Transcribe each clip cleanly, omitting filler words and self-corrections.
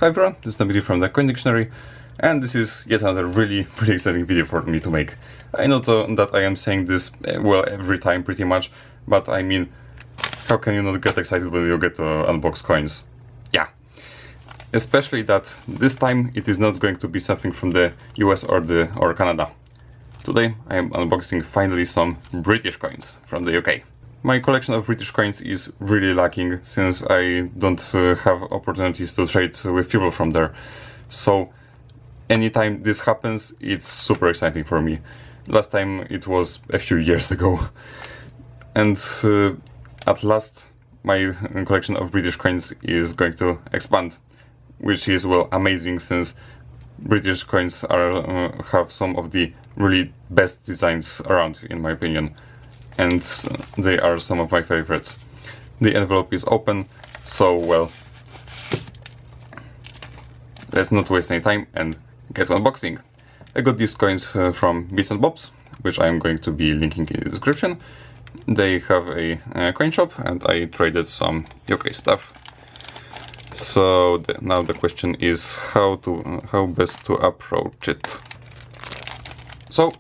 Hi everyone, this is TomekD from the Coin Dictionary, and this is yet another really exciting video for me to make. I know that I am saying this, well, every time pretty much, but I mean, how can you not get excited when you get to unbox coins? Yeah. Especially that this time it is not going to be something from the US or Canada. Today I am unboxing finally some British coins from the UK. My collection of British coins is really lacking since I don't have opportunities to trade with people from there. So anytime this happens, it's super exciting for me. Last time it was a few years ago. And at last my collection of British coins is going to expand, which is, well, amazing since British coins are have some of the really best designs around, in my opinion. And they are some of my favorites. The envelope is open, so, well, let's not waste any time and get to unboxing. I got these coins from Bits and Bobs, which I am going to be linking in the description. They have a coin shop, and I traded some UK stuff. So now the question is how best to approach it. So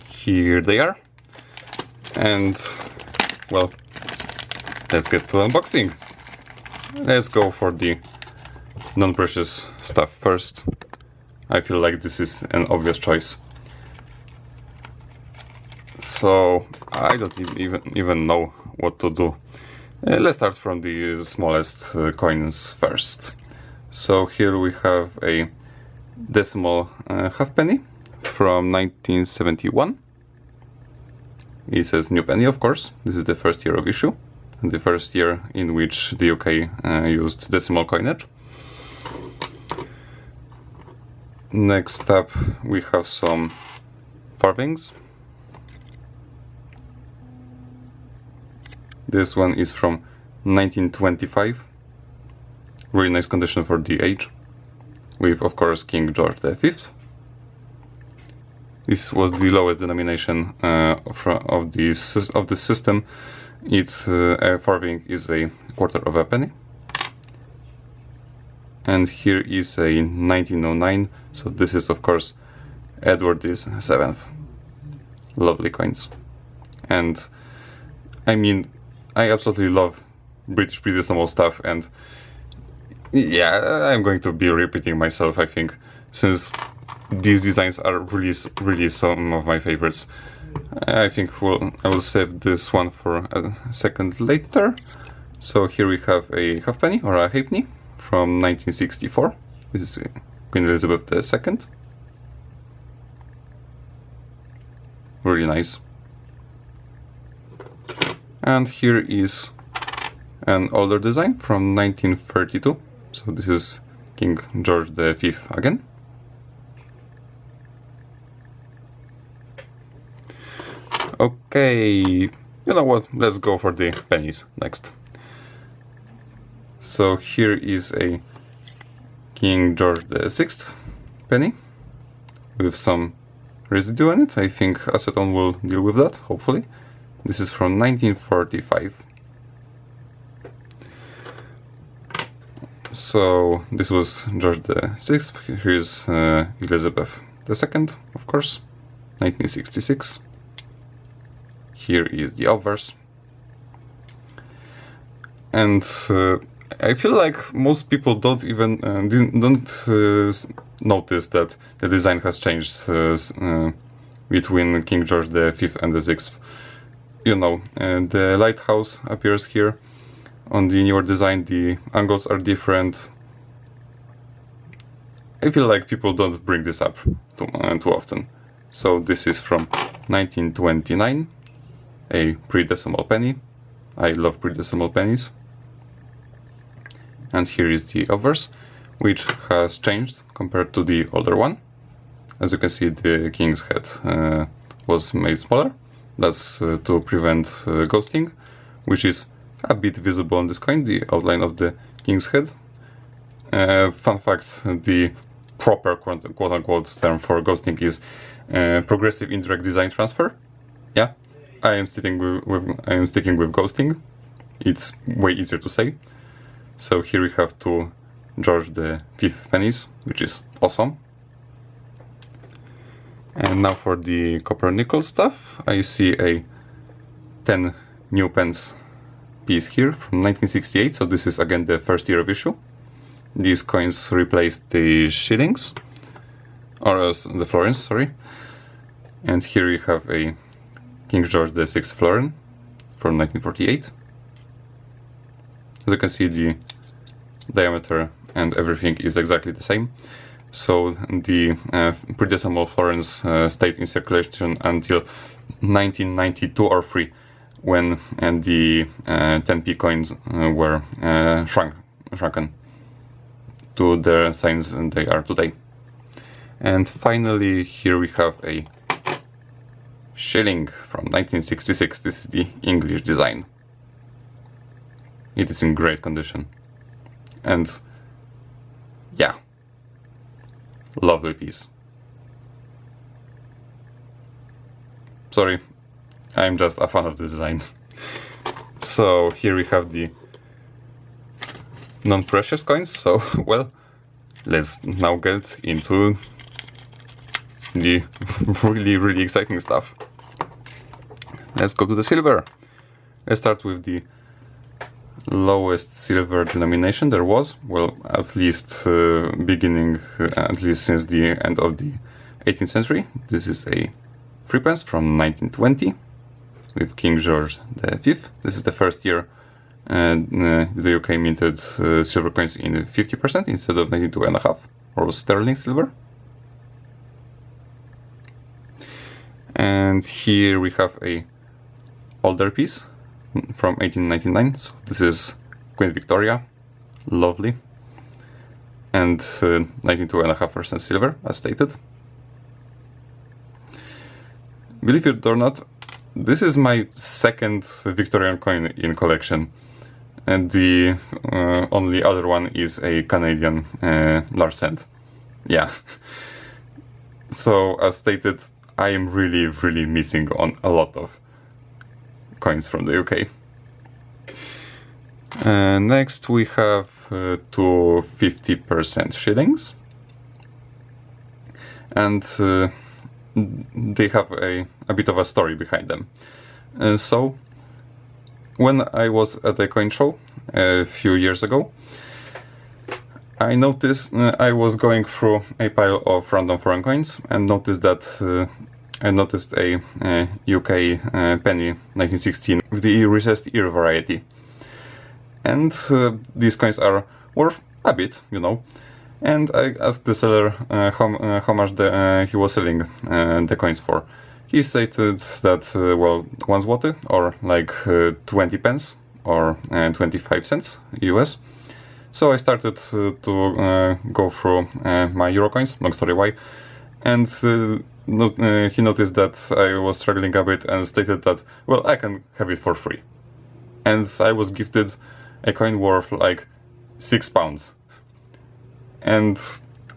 here they are. And, well, let's get to unboxing. Let's go for the non-precious stuff first. I feel like this is an obvious choice. So I don't even know what to do. Let's start from the smallest coins first. So here we have a decimal halfpenny from 1971. It says new penny, of course. This is the first year of issue, and the first year in which the UK used decimal coinage. Next up, we have some farthings. This one is from 1925. Really nice condition for the age, with, of course, King George V. This was the lowest denomination of the system. Its a farthing is a quarter of a penny. And here is a 1909, so this is, of course, Edward VII. Lovely coins. And I mean, I absolutely love British pre-decimal stuff, and yeah, I'm going to be repeating myself, I think, since these designs are really some of my favorites. I think I will save this one for a second later. So here we have a halfpenny, or a halfpenny, from 1964. This is Queen Elizabeth II. Really nice. And here is an older design from 1932. So this is King George V again. Okay, you know what, let's go for the pennies next. So here is a King George VI penny with some residue on it. I think acetone will deal with that, hopefully. This is from 1945. So this was George VI, here's Elizabeth II, of course, 1966. Here is the obverse. And I feel like most people don't even notice that the design has changed between King George V and the VI. You know, the lighthouse appears here. On the newer design, the angles are different. I feel like people don't bring this up too often. So this is from 1929. A pre-decimal penny. I love pre-decimal pennies. And here is the obverse, which has changed compared to the older one. As you can see, the king's head was made smaller. That's to prevent ghosting, which is a bit visible on this coin, the outline of the king's head. Fun fact, the proper quote-unquote term for ghosting is progressive indirect design transfer. Yeah. I am sticking with ghosting. It's way easier to say. So here we have two George V pennies, which is awesome. And now for the copper nickel stuff, I see a 10 new pence piece here from 1968, so this is again the first year of issue. These coins replaced the shillings, or the florins, sorry. And here you have a King George VI florin from 1948. As you can see, the diameter and everything is exactly the same. So the pre-decimal florins stayed in circulation until 1992 or 3, when the 10p coins were shrunken to the size they are today. And finally, here we have a shilling from 1966. This is the English design. It is in great condition. And yeah, lovely piece. Sorry, I'm just a fan of the design. So here we have the non-precious coins. So, well, let's now get into the really exciting stuff. Let's go to the silver. Let's start with the lowest silver denomination there was, well, at least at least since the end of the 18th century. This is a 3 pence from 1920 with King George V. This is the first year the UK minted silver coins in 50% instead of 92.5, or sterling silver. And here we have a older piece from 1899. So this is Queen Victoria, lovely, and 92.5% silver, as stated. Believe it or not, this is my second Victorian coin in collection, and the only other one is a Canadian large cent. Yeah. So, as stated, I am really missing on a lot of coins from the UK. Next we have two 50% shillings, and they have a bit of a story behind them. So when I was at a coin show a few years ago, I noticed I was going through a pile of random foreign coins and noticed that I noticed a UK penny 1916 with the recessed ear variety. And these coins are worth a bit, you know. And I asked the seller how much he was selling the coins for. He stated that, well, 1 zloty, or like 20 pence, or 25 cents US. So I started to go through my euro coins, long story why, and he noticed that I was struggling a bit and stated that, well, I can have it for free. And I was gifted a coin worth like £6. And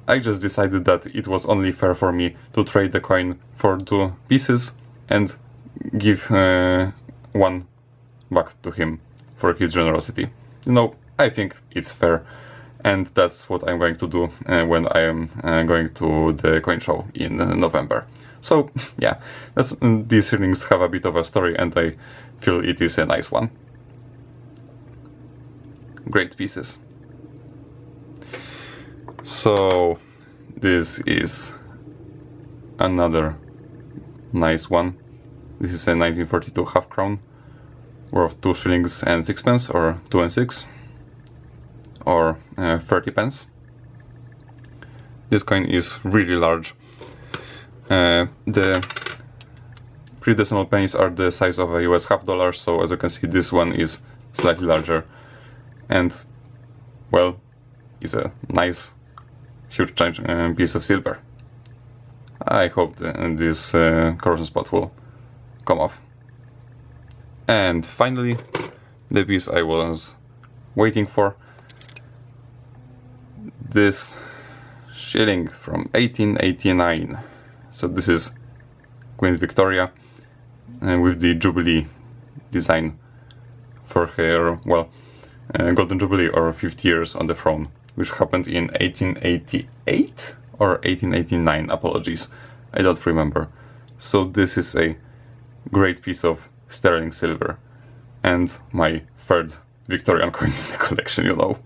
I just decided that it was only fair for me to trade the coin for 2 pieces and give one back to him for his generosity. You know, I think it's fair, and that's what I'm going to do when I am going to the coin show in November. So yeah, these shillings have a bit of a story, and I feel it is a nice one. Great pieces. So this is another nice one. This is a 1942 half crown worth 2 shillings and 6 pence, or 2 and 6, or 30 pence. This coin is really large. The pre-decimal pennies are the size of a US half dollar, so as you can see, this one is slightly larger, and well, it's a nice huge piece of silver. I hope this corrosion spot will come off. And finally, the piece I was waiting for, this shilling from 1889. So this is Queen Victoria with the Jubilee design for her, well, Golden Jubilee, or 50 years on the throne. which happened in 1888 or 1889, apologies, I don't remember. So this is a great piece of sterling silver, and my third Victorian coin in the collection, you know.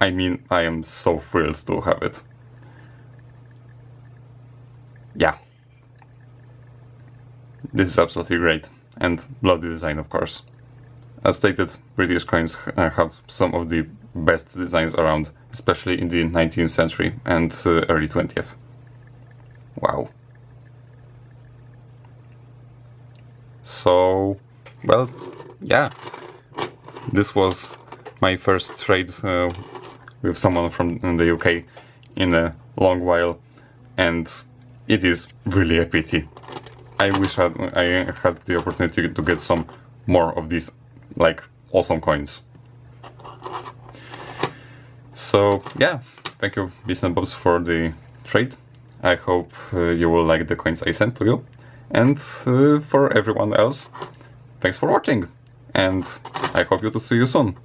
I mean, I am so thrilled to have it. Yeah. This is absolutely great, and bloody design, of course. As stated, British coins have some of the best designs around, especially in the 19th century and early 20th. Wow. So, well, yeah. This was my first trade with someone from the UK in a long while, and it is really a pity. I wish I had the opportunity to get some more of these, like, awesome coins. So yeah, thank you Bits and Bobs for the trade. I hope you will like the coins I sent to you. And for everyone else, thanks for watching. And I hope to see you soon.